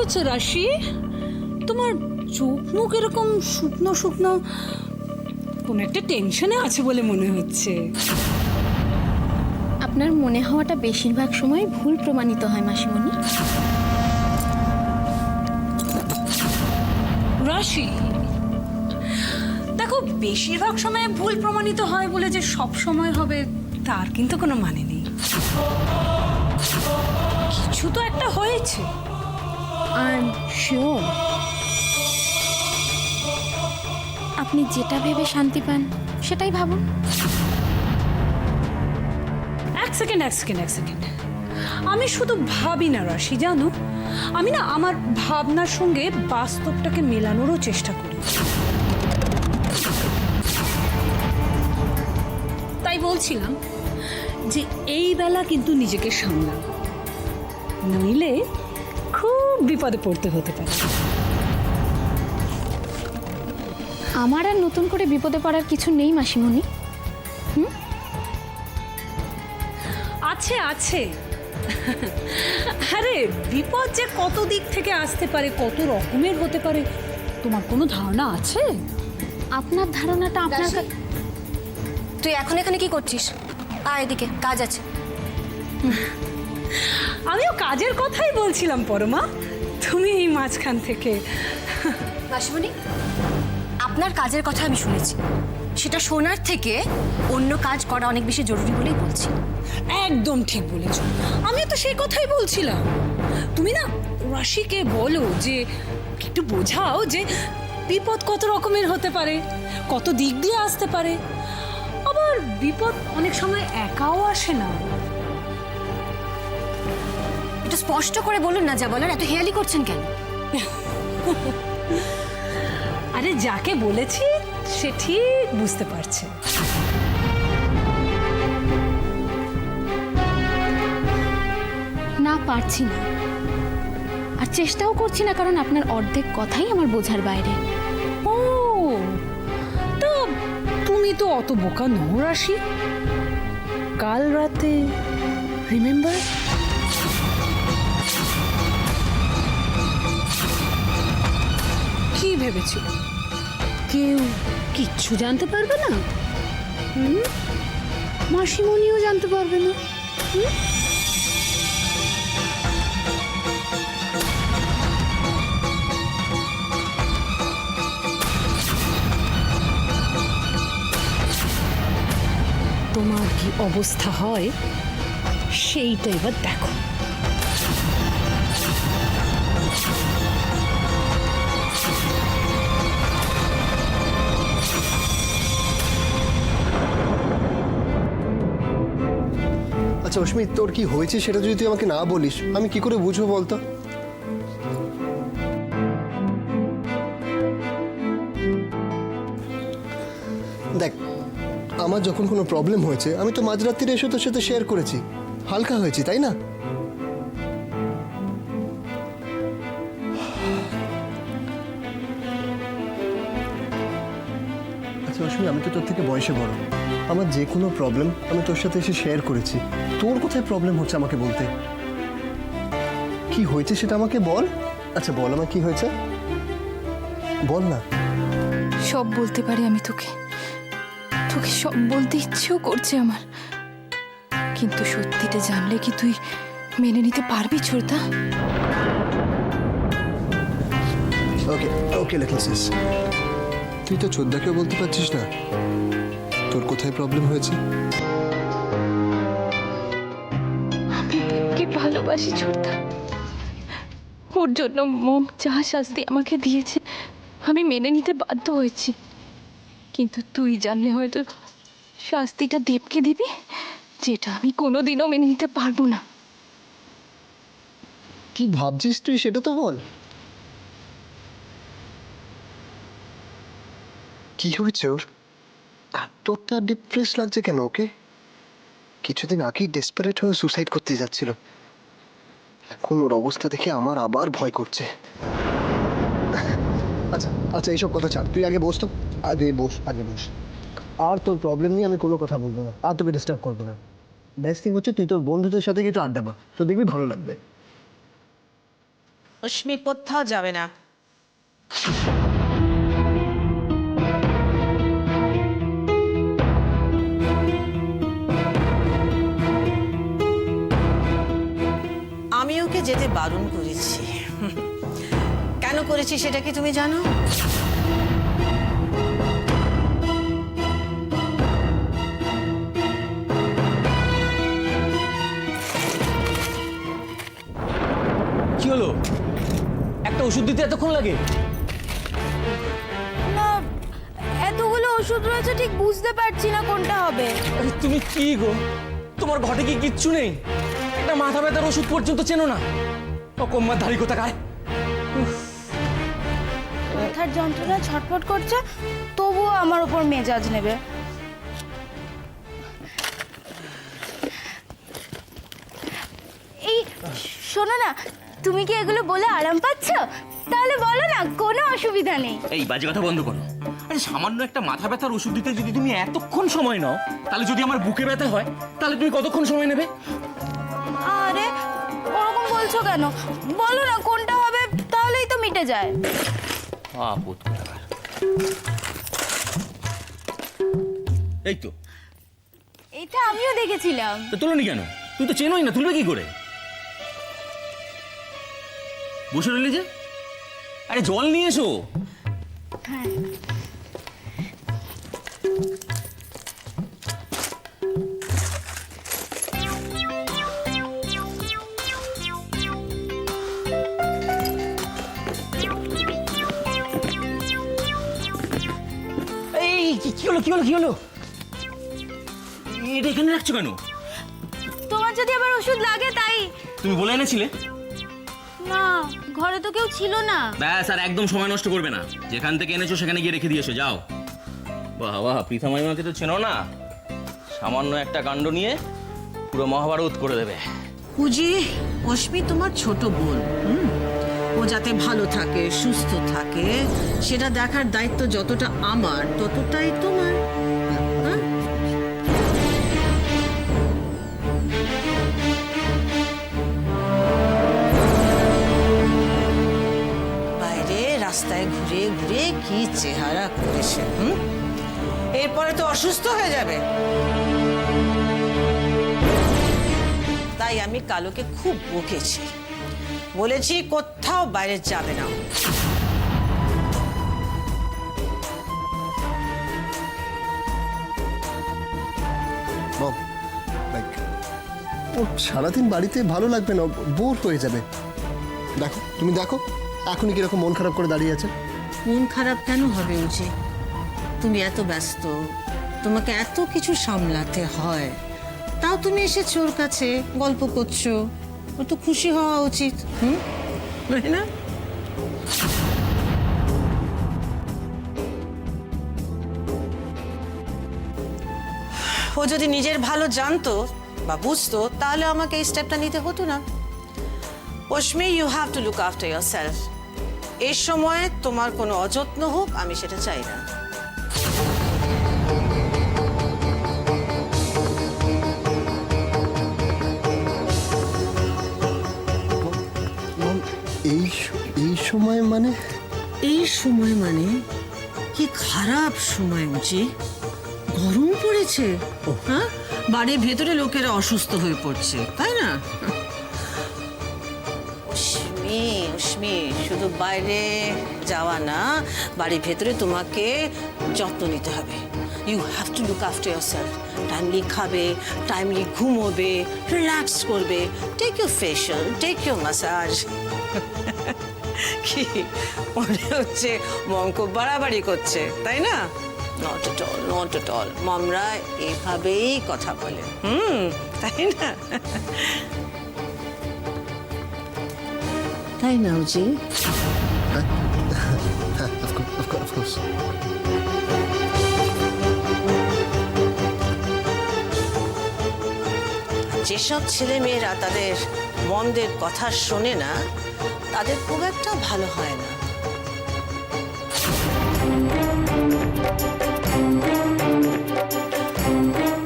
হয়েছে রাশি? তোমার চোখ মুখ এরকম শুকনো শুকনো, কোন একটা টেনশনে আছে বলে মনে হচ্ছে। আপনার মনে হওয়াটা বেশিরভাগ সময় ভুল প্রমাণিত হয় মাসিমণি। রাশি দেখো, বেশিরভাগ সময় ভুল প্রমাণিত হয় বলে যে সব সময় হবে তার কিন্তু কোনো মানে নেই। কিছু তো একটা হয়েছে। আই এম শিওর আপনি যেটা ভেবে শান্তি পান সেটাই ভাবুন। এক সেকেন্ড। আমি শুধু ভাবি না রাশি, জানো, আমি না আমার ভাবনার সঙ্গে বাস্তবটাকে মেলানোরও চেষ্টা করি। তাই বলছিলাম যে এই বেলা কিন্তু নিজেকে সামলাও, নইলে খুব বিপদে পড়তে হতে পারে। আমার আর নতুন করে বিপদে পড়ার কিছু নেই মাসিমণি। আছে আরে বিপদ যে কত দিক থেকে আসতে পারে, কত রকমের হতে পারে, তোমার কোনো ধারণা আছে? আপনার ধারণাটা আপনার তুই এখন এখানে কি করছিস? আয় এদিকে, কাজ আছে। আমিও কাজের কথাই বলছিলাম পরমা, তুমি এই মাঝখান থেকে। মাসিমণি, আপনার কাজের কথা আমি শুনেছি, সেটা শোনার থেকে অন্য কাজ করা অনেক বেশি জরুরি বলেই বলছি। একদম ঠিক বলেছ, আমিও তো সেই কথাই বলছিলাম। তুমি না রাশিকে বলো যে একটু বোঝাও যে বিপদ কত রকমের হতে পারে, কত দিক দিয়ে আসতে পারে। আবার বিপদ অনেক সময় একাও আসে না। একটু স্পষ্ট করে বলুন না, যা বলার এত হেয়ালি করছেন কেন? আরে যাকে বলেছি সে ঠিক বুঝতে পারছে। না পারছি না, আর চেষ্টাও করছি না, কারণ আপনার অর্ধেক কথাই আমার বোঝার বাইরে। ও তা তুমি তো অত বোকা নও রাশি। কাল রাতে রিমেম্বার, কি ভেবেছিল কেউ কিচ্ছু জানতে পারবে না? মাসিমণিও জানতে পারবে না। তোমার কি অবস্থা হয় সেইটা এবার দেখো। আচ্ছা অস্মি, তোর কি হয়েছে সেটা যদি তুই আমাকে না বলিস আমি কি করে বুঝবো বলতো? দেখ, আমার যখন কোনো প্রবলেম হয়েছে আমি তো মাঝরাত্রিরে এসে তোর সাথে শেয়ার করেছি, হালকা হয়েছি, তাই না? আচ্ছা অস্মি, আমি তো তোর থেকে বয়সে বড়, আমার যে কোনো প্রবলেম আমি তোর সাথে এসে শেয়ার করেছি। তোর কোথায় প্রবলেম হচ্ছে আমাকে বলতে? কি হয়েছে সেটা আমাকে বল। আচ্ছা বল, আমার কি হয়েছে বল না। সব বলতে পারি আমি তোকে, তোকে সব বলতে ইচ্ছেও করছে আমার, কিন্তু সত্যিটা জানলে কি তুই মেনে নিতে পারবি ছোটদা? ওকে ওকে লিটল সিস, তুই তো ছোদ্দাকেও বলতে পারছিস না তোর কোথায় প্রবলেম হয়েছে? আমি কি ভালোবাসি ছোটদা, ওর জন্য মম যা শাস্তি আমাকে দিয়েছে আমি মেনে নিতে বাধ্য হয়েছি, কিন্তু তুই জানলে হয়তো শাস্তিটা দেবকে দিবি, যেটা আমি কোনোদিনও মেনে নিতে পারবো না। কি ভাবছিস তুই সেটা তো বল। কি হয়েছে ওর? এতটা ডিপ্রেস লাগছে কেন ওকে? কিছুদিন আগেই ডেসপারেট হয়ে সুসাইড করতে যাচ্ছিল, এখন ওর অবস্থা দেখে আমার আবার ভয় করছে। আচ্ছা আচ্ছা, এইসব কথা ছাড়, তুই আগে বস তো। আগে বস। আর তোর প্রবলেম নিয়ে আমি কোনো কথা বলবো না, আর তোকে ডিস্টার্ব করবো না। বেস্ট থিং হচ্ছে তুই তোর বন্ধুদের সাথে একটু আড্ডা মার, তো দেখবি ভালো লাগবে। অশ্মি কোথাও যাবে না। আমি ওকে যেতে বারণ করেছি। কেন করেছি সেটা কি তুমি জানো? কি হলো? একটা ওষুধ দিতে এতক্ষণ লাগে? না, এতগুলো ওষুধ রয়েছে, ঠিক বুঝতে পারছি না কোনটা হবে। আরে তুমি কি গো, তোমার ঘটে কি কিচ্ছু নেই? একটা মাথা ব্যথার ওষুধ পর্যন্ত চেনো না? অকম্মার ধারি কোথা খায়। মাথার যন্ত্রণা ছটফট করছে, তবুও আমার উপর মেজাজ নেবে। এই শোনো না, তুমি কি এগুলো বলে আরাম পাচ্ছ? তাহলে বলো না, কোনো অসুবিধা নেই। এই বাজে কথা বন্ধ করো। আরে সামান্য একটা মাথা ব্যথার ওষুধ দিতে যদি তুমি এতক্ষণ সময় নাও, তাহলে যদি আমার বুকে ব্যথা হয় তাহলে তুমি কতক্ষণ সময় নেবে? আরে ওরকম বলছো কেন? বলো না কোনটা হবে, তাহলেই তো মিটে যায়। আপদ কোথাকার। এই তো, এটা আমিও দেখেছিলাম। তো তুলোনি কেন? তুই তো চেনোই না, তুলবে কি করে? বসে রইলি যে? আরে জল নিয়ে এসো। হ্যাঁ, এই কি হলো, কি হলো, কি হলো? এটা এখানে রাখছো কেন? তোমার যদি আবার ওষুধ লাগে তাই। তুমি বলে এনেছিলে? না, ঘরে তো কেউ ছিল না। ব্যাস, আর একদম সময় নষ্ট করবে না। যেখান থেকে এনেছো সেখানে গিয়ে রেখে দিয়ে এসো, যাও। বাহ বাহ, পৃথা মাইমাকে তো চেনো না? সামান্য একটা কাণ্ড নিয়ে পুরো মহাভারত করে দেবে। পুজি, অশ্মি তোমার ছোট বোন। ও যাতে ভালো থাকে, সুস্থ থাকে, সেটা দেখার দায়িত্ব যতটা আমার ততটাই তোমার। হ্যাঁ? বাইরে রাস্তায় ঘুরে ঘুরে কি চেহারা করেছে। এরপরে তো অসুস্থ হয়ে যাবে। তাই আমি কালোকে খুব বকেছি, বলেছি কোথাও বাইরে যাবে না। মম, লাইক ও সারাদিন বাড়িতে ভালো লাগবে না, বোর হয়ে যাবে। দেখো, তুমি দেখো এখনই কিরকম মন খারাপ করে দাঁড়িয়ে আছে। মন খারাপ কেন হবে উজি? তুমি এত ব্যস্ত, তোমাকে এত কিছু সামলাতে হয়, তাও তুমি এসেছো ওর কাছে, গল্প করছো। ও তো খুশি হওয়া উচিত, তাই না? ও যদি নিজের ভালো জানতো বা বুঝতো, তাহলে আমাকে এই স্টেপটা নিতে হতো না। Ashmi, you have to look after yourself. এই সময়ে তোমার কোনো অযত্ন হোক, আমি সেটা চাই না। মম, এই সময় মানে? এই সময় মানে কি খারাপ সময় উজি। গরম পড়েছে, হ্যাঁ? বাড়ির ভেতরে লোকেরা অসুস্থ হয়ে পড়ছে, তাই না? অশ্মি, অশ্মি, শুধু বাইরে যাওয়া না, বাড়ির ভেতরে তোমাকে যত্ন নিতে হবে। You have to look after yourself. Timely খাবে, টাইমলি ঘুমোবে, রিল্যাক্স করবে। Take your facial, take your massage. কি মনে হচ্ছে মম খুব বাড়াবাড়ি করছে, তাই না? Not at all, not at all. মমরা এভাবেই কথা বলে, তাই না? তাই না উজি? অফকোর্স। যেসব ছেলে মেয়েরা তাদের মনদের কথা শোনে না, তাদের খুব একটা ভালো হয় না।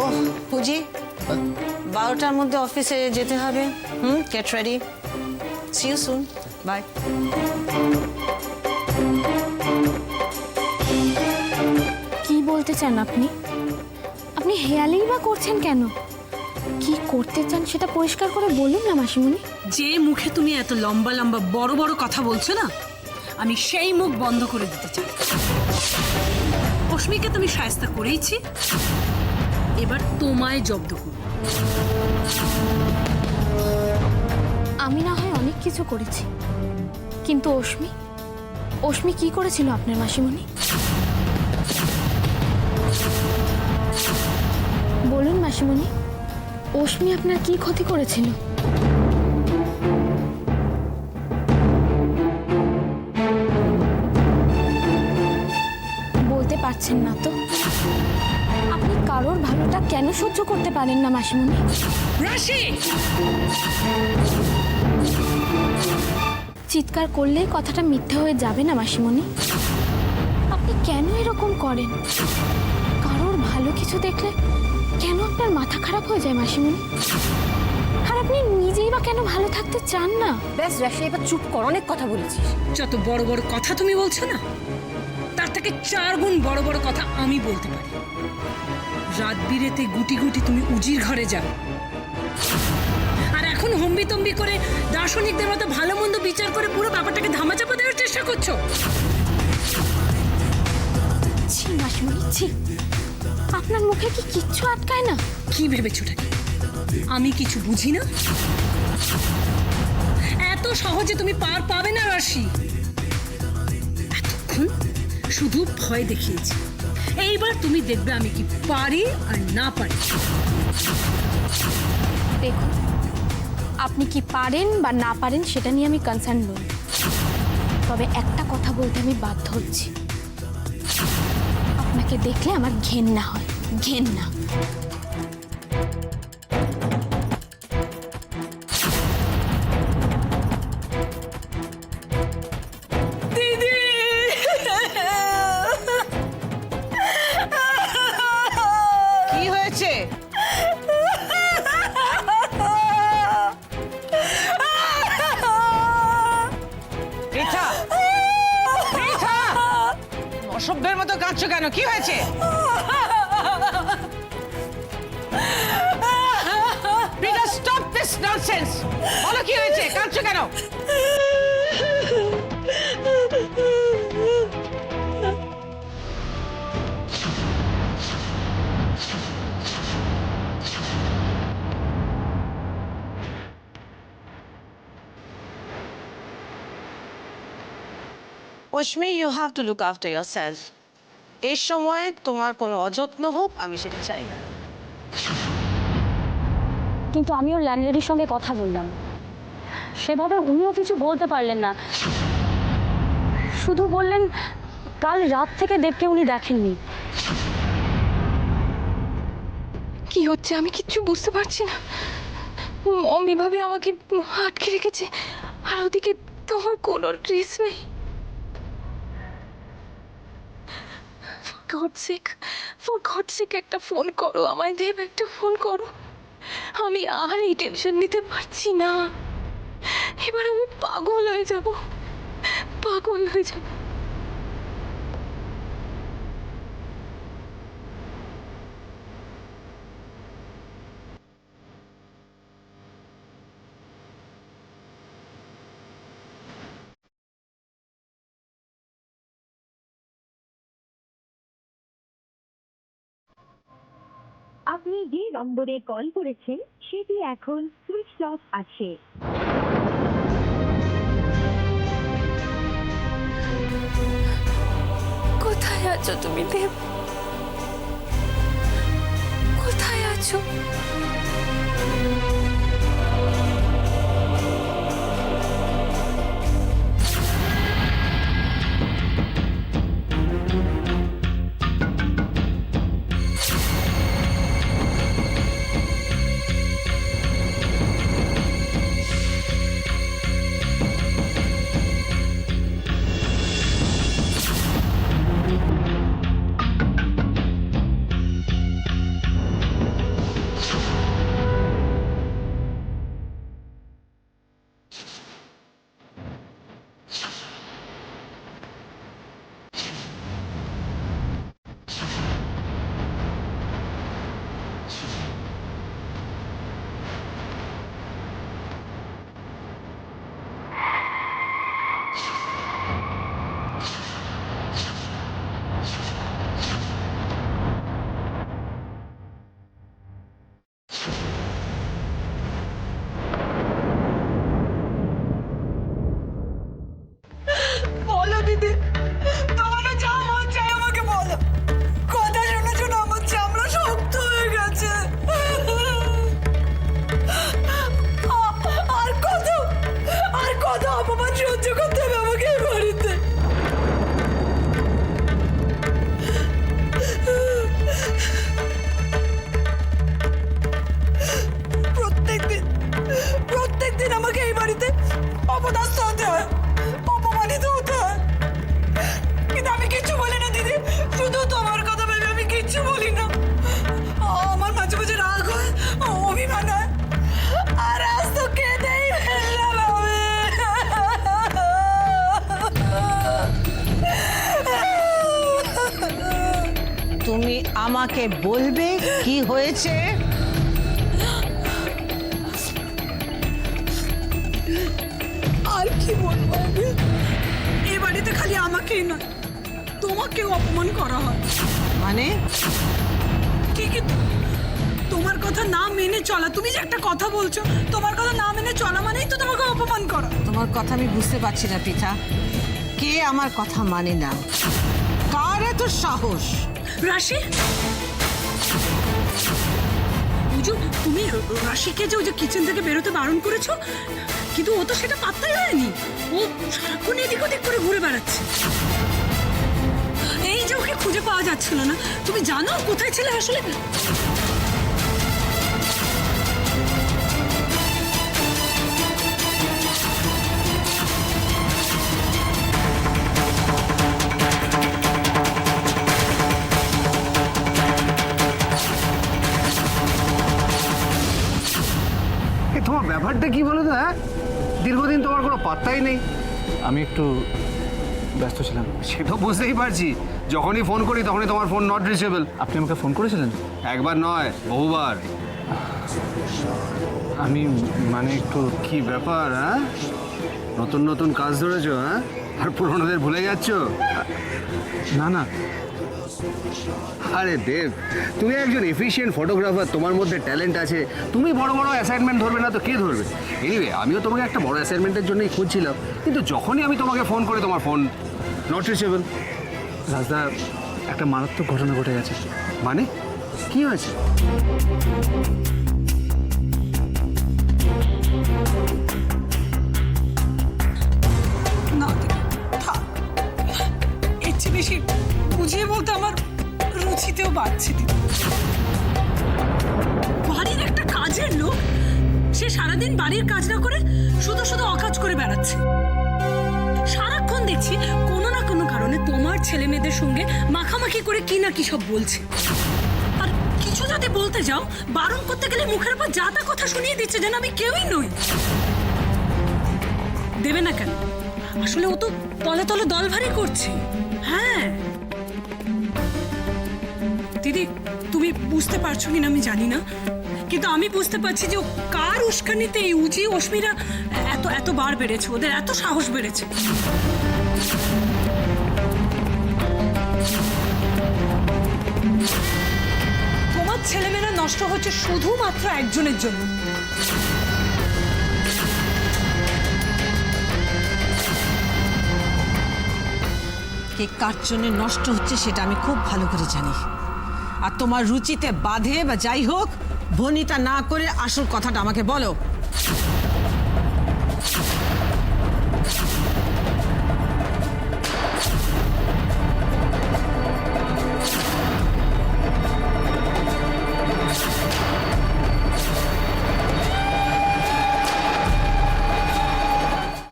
ওহ পুজি, 12টার মধ্যে অফিসে যেতে হবে। Get ready, See you soon. Bye. কি বলতে চান আপনি? আপনি হেয়ালেই বা করছেন কেন? কি করতে চান সেটা পরিষ্কার করে বলুন না মাসিমণি। যে মুখে তুমি এত লম্বা লম্বা বড় বড় কথা বলছো না, আমি সেই মুখ বন্ধ করে দিতে চাই। অস্মিকে তুমি শায়েস্তা করেইছি, এবার তোমায় জব্দ করব। আমি না হয় অনেক কিছু করেছি, কিন্তু অস্মি কি করেছিল আপনার মাসিমণি? বলুন মাসিমণি, অস্মি আপনার কি ক্ষতি করেছিল? বলতে পারছেন না তো? আপনি কারোর ভালোটা কেন সহ্য করতে পারেন না মাসিমণি? রাশি, চিৎকার করলেই কথাটা মিথ্যে হয়ে যাবে না মাসিমণি? আপনি কেন এরকম করেন? কারোর ভালো কিছু দেখলে কেন আপনার মাথা খারাপ হয়ে যায় মাসিমণি? আর আপনি নিজেই বা কেন ভালো থাকতে চান না? ব্যাস রাশি, এবার চুপ কর, অনেক কথা বলেছিস। যত বড় বড় কথা তুমি বলছো না, তার থেকে 4 গুণ বড় বড় কথা আমি বলতে পারি। রাত বিরেতে গুটি গুটি তুমি উজির ঘরে যাও, আর এখন হম্বিতম্বি করে দার্শনিকদের মতো ভালো মন্দ বিচার করে পুরো ব্যাপারটাকে ধামাচাপা দেওয়ার চেষ্টা করছো। ছি মাসিমণি, ছি। আপনার মুখে কি কিচ্ছু আটকায় না? কি ভেবেছোটাকে আমি কিছু বুঝি না? এত সহজে তুমি পার পাবে না রাশি। এতক্ষণ শুধু ভয় দেখিয়েছি, এইবার তুমি দেখবে আমি কি পারি আর না পারি। দেখুন, আপনি কি পারেন বা না পারেন সেটা নিয়ে আমি কনসার্ন নই, তবে একটা কথা বলতে আমি বাধ্য হচ্ছি। আপনাকে দেখলে আমার ঘেন্না হয়, ঘেন্না। দিদি, কি হয়েছে? পৃথা, পৃথা, অসভ্যের মতো কাঁদছো কেন? কি হয়েছে? Pritha, stop this nonsense. বলো কি হয়েছে? কাঁদছো কেন? Ushmi, you have to look after yourself. এই সময় তোমার কোনো অযত্ন হোক আমি সেটা চাই না। কিন্তু আমি ওর ল্যান্ডলেডির সঙ্গে কথা বললাম, সেভাবে উনিও কিছু বলতে পারলেন না, শুধু বললেন কাল রাত থেকে দেবকে উনি দেখেননি। কি হচ্ছে আমি কিচ্ছু বুঝতে পারছি না। মম এভাবে আমাকে আটকে রেখেছে, আর ওদিকে তোমার কোনো ড্রেস নেই। For God's sake, একটা ফোন করো আমায়, দেব, একটা ফোন করো। আমি আর এই টেনশন নিতে পারছি না। এবার আমি পাগল হয়ে যাব, পাগল হয়ে যাব। আপনি যে নম্বরে কল করেছেন সেটি এখন সুইচ অফ আছে। কোথায় আছো তুমি দেব? কোথায় আছো? সহ্য করতে হবে আমাকে এই বাড়িতে। প্রত্যেকদিন আমাকে এই বাড়িতে অপদস্থ হতে হয়, অপমানিত হতে হয়, কিন্তু আমি কিচ্ছু বলি না দিদি। শুধু তোমার কথা ভেবে আমি কিচ্ছু বলি না। আমার মাঝে মাঝে রাগ হয়, অভিমান হয়, আর আজ তো কেঁদেই ফেললাম আমি। তুমি আমাকে বলবে কি হয়েছে? আর কি বলবো আমি? এই বাড়িতে খালি আমাকেই না, তোমাকেও অপমান করা হয়। মানে কি কি তোমার কথা না মেনে চলা? তুমি যে একটা কথা বলছো, তোমার কথা না মেনে চলা মানেই তো তোমাকে অপমান করা। তোমার কথা আমি বুঝতে পারছি না পৃথা। কে আমার কথা মানে না? কার এত সাহস? রাশি, বুঝো তুমি রাশিকে যে ওই যে কিচেন থেকে বেরোতে বারণ করেছো, কিন্তু ও তো সেটা পাত্তাই হয়নি। ও সারাক্ষণ এদিক ওদিক করে ঘুরে বেড়াচ্ছে। এই যে ওকে খুঁজে পাওয়া যাচ্ছিল না, তুমি জানো কোথায় ছিলে আসলে? তোমার ব্যাপারটা কি বলো তো? হ্যাঁ, দীর্ঘদিন তোমার কোনো পাত্তাই নেই। আমি একটু ব্যস্ত ছিলাম। সে তো বুঝতেই পারছি, যখনই ফোন করি তখনই তোমার ফোন নট রিচেবল। আপনি আমাকে ফোন করেছিলেন? একবার নয়, বহুবার। আমি মানে একটু কি ব্যাপার? হ্যাঁ, নতুন নতুন কাজ ধরেছো? হ্যাঁ, আর পুরোনোদের ভুলে যাচ্ছ? না না, আরে দেব, তুমি একজন এফিশিয়েন্ট ফটোগ্রাফার, তোমার মধ্যে ট্যালেন্ট আছে। তুমি বড় বড় অ্যাসাইনমেন্ট ধরবে না তো কে ধরবে? এনিওয়ে, আমিও তোমাকে একটা বড় অ্যাসাইনমেন্টের জন্যই খুঁজছিলাম, কিন্তু যখনই আমি তোমাকে ফোন করি তোমার ফোন নট রিচেবল। রাজদা, একটা মারাত্মক ঘটনা ঘটে গেছে। মানে কি হয়েছে? না দিদি, থাক। এর চেয়ে বেশি বুঝিয়ে বলতে আমার রুচিতেও বাড়ছে দিদি। বাড়ির একটা কাজের লোক, সে সারাদিন বাড়ির কাজ না করে শুধু শুধু অকাজ করে বেড়াচ্ছে। সারাক্ষণ দেখছি কোনো না কোনো কারণে তোমার ছেলে মেয়েদের সঙ্গে মাখামাখি করে কি না কি সব বলছে। আর কিছু যদি বলতে যাও, বারণ করতে গেলে মুখের উপর যা তা কথা শুনিয়ে দিচ্ছে যেন আমি কেউই নই। দেবে না কেন? আসলে ও তো তলে তলে দল ভারী করছে। হ্যাঁ দিদি, তুমি বুঝতে পারছো কিনা আমি জানি না, কিন্তু আমি বুঝতে পারছি যে ও কার উস্কানিতে এই উজি অস্মিরা এত বার বেড়েছে, ওদের এত সাহস বেড়েছে। তোমার ছেলেমেয়েরা নষ্ট হচ্ছে শুধুমাত্র একজনের জন্য। কে কার জন্য নষ্ট হচ্ছে সেটা আমি খুব ভালো করে জানি। আর তোমার রুচিতে বাধে বা যাই হোক, ভনিতা না করে আসল কথাটা আমাকে বলো।